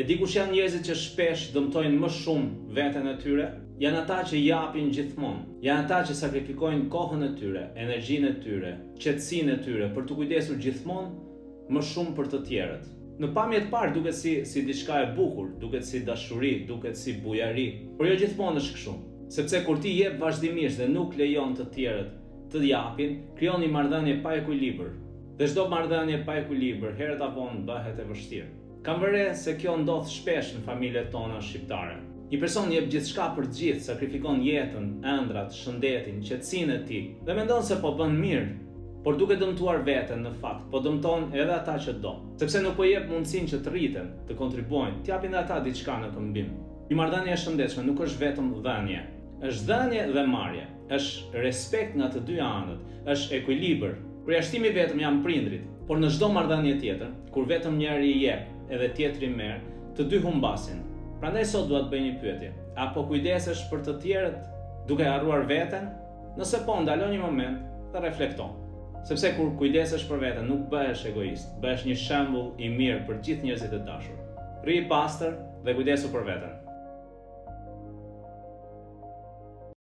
dikush janë njerëzit që shpesh dëmtojnë më shumë veten e tyre, janë ata që japin gjithmonë, janë ata që sakrifikojnë kohën e tyre, energjinë e tyre, qetësinë e tyre për të kujdesur gjithmonë më shumë për të tjerët. Në pamje të parë duket si diçka e bukur, duket si dashuri, duket si bujari, por jo gjithmonë është kështu. Sepse kur ti jep vazhdimisht dhe nuk lejon të tjerët të japin, krijon një marrëdhënie pa ekuilibër. Dhe çdo marrëdhënie pa ekuilibër herët apo vonë bëhet e vështirë. Kam vëre se kjo ndodh shpesh në familjet tona shqiptare. Një person jep gjithçka për të gjithë, sakrifikon jetën, ëndrat, shëndetin, qetësinë e tij dhe mendon se po bën mirë, por duke dëmtuar veten në fakt, po dëmton edhe ata që do. Sepse nuk po jep mundësinë që të rriten, të kontribuojnë, të japin ata diçka në këmbim. Një marrëdhënie e shëndetshme nuk është vetëm dhënie, është dhënie dhe marrje, është respekt nga të dy anët, është ekuilibër. Përjashtimi vetëm janë prindrit, por në çdo marrëdhënie tjetër, kur vetëm njëri jep edhe tjetri merr, të dy humbasin. Prandaj sot dua të bëj një pyetje. Apo kujdesesh për të tjerët duke harruar veten? Nëse po, ndalo një moment dhe reflekto. Sepse kur kujdesesh për veten nuk bëhesh egoist, bëhesh një shembull i mirë për gjithë njerëzit e dashur. Rri i pastër dhe kujdesu për veten.